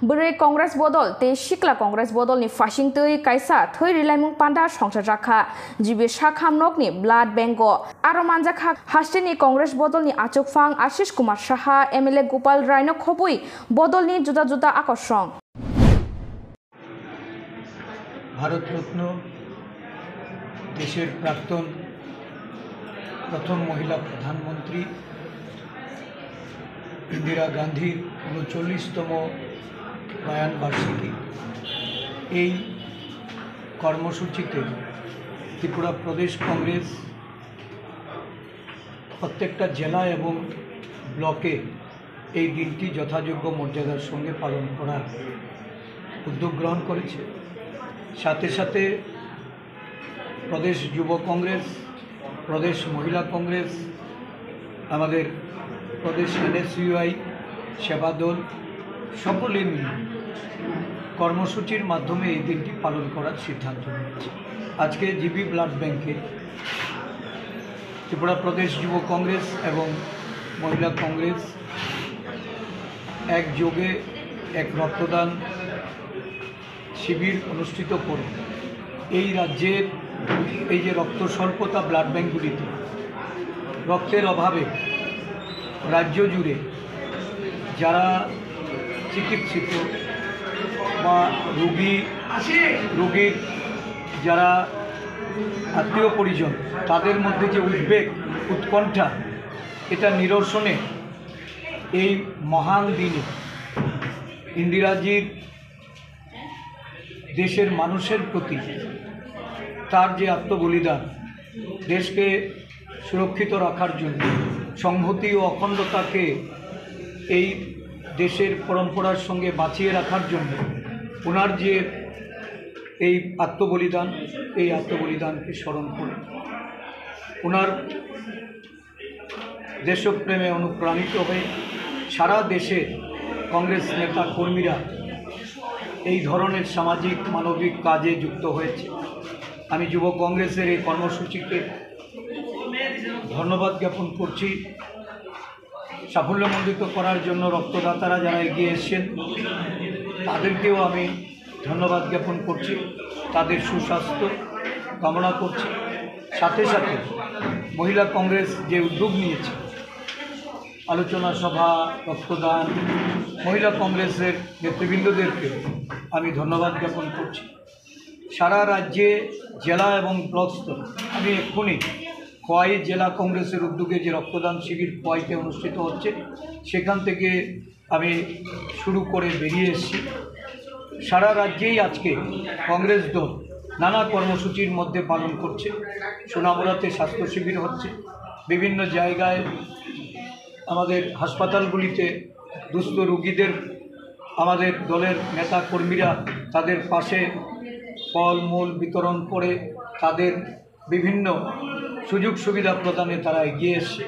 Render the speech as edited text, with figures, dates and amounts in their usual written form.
Beri Kongres Bodol te Sikla Kongres Bodol ni Fashing tui kaisa thoi rilaimung panda songsar rakha jibe sakhamnok ni Blood Banko aro manjakha haste ni Kongres Bodol ni Achokfang Ashish Kumar Saha MLA Gopal Rai no khobui Bodol ni juda juda akorsong Bharat Ratna দেশের প্রাক্তন প্রথম মহিলা প্রধানমন্ত্রী ইন্দিরা গান্ধীর ৩৯তম প্রয়াণ বার্ষিকী এই কর্মসূচিতে ত্রিপুরা প্রদেশ কংগ্রেস প্রত্যেকটা জেলা এবং ব্লকে এই দিনটি যথাযোগ্য মর্যাদার সঙ্গে পালন করার উদ্যোগ গ্রহণ করেছে। সাথে সাথে প্রদেশ যুব কংগ্রেস, প্রদেশ মহিলা কংগ্রেস, আমাদের প্রদেশ NSUI, সেবা দল সকলে মিলে কর্মসূচির মাধ্যমে এই দিনটি পালন করার সিদ্ধান্ত নিয়েছে। আজকে জিবি ব্লাড ব্যাংকে ত্রিপুরা প্রদেশ যুব কংগ্রেস এবং মহিলা কংগ্রেস একযোগে এক রক্তদান শিবির অনুষ্ঠিত করে এই রাজ্যের এই যে রক্ত স্বল্পতা ব্লাড ব্যাঙ্কগুলিতে রক্তের অভাবে রাজ্য জুড়ে যারা চিকিৎসিত বা রোগীর যারা আত্মীয় পরিজন তাদের মধ্যে যে উদ্বেগ উৎকণ্ঠা এটা নিরসনে এই মহান দিনে ইন্দিরাজির দেশের মানুষের প্রতি তার যে আত্মবলিদান দেশকে সুরক্ষিত রাখার জন্য সংহতি ও অখণ্ডতাকে এই দেশের পরম্পরার সঙ্গে বাঁচিয়ে রাখার জন্য ওনার যে এই আত্মবলিদানকে স্মরণ করে ওনার দেশপ্রেমে অনুপ্রাণিত হয়ে সারা দেশে কংগ্রেস নেতা কর্মীরা এই ধরনের সামাজিক মানবিক কাজে যুক্ত হয়েছে। আমি যুব কংগ্রেসের এই কর্মসূচিকে ধন্যবাদ জ্ঞাপন করছি। সাফল্যমণ্ডিত করার জন্য রক্তদাতারা যারা এগিয়ে এসেছেন তাদেরকেও আমি ধন্যবাদ জ্ঞাপন করছি, তাদের সুস্বাস্থ্য কামনা করছি। সাথে সাথে মহিলা কংগ্রেস যে উদ্যোগ নিয়েছে আলোচনা সভা, রক্তদান, মহিলা কংগ্রেসের নেতৃবৃন্দদেরকে আমি ধন্যবাদ জ্ঞাপন করছি। সারা রাজ্যে জেলা এবং ব্লক স্তরে আমি এক্ষুনি খোয়াই জেলা কংগ্রেসের উদ্যোগে যে রক্তদান শিবির খোয়াইতে অনুষ্ঠিত হচ্ছে সেখান থেকে আমি শুরু করে বেরিয়ে এসেছি। সারা রাজ্যেই আজকে কংগ্রেস দল নানা কর্মসূচির মধ্যে পালন করছে। সোনামুড়াতে স্বাস্থ্য শিবির হচ্ছে, বিভিন্ন জায়গায় আমাদের হাসপাতালগুলিতে দুস্থ রোগীদের আমাদের দলের নেতা কর্মীরা তাদের পাশে ফলমূল বিতরণ করে তাদের বিভিন্ন সুযোগ সুবিধা প্রদানে তারা এগিয়ে এসছে।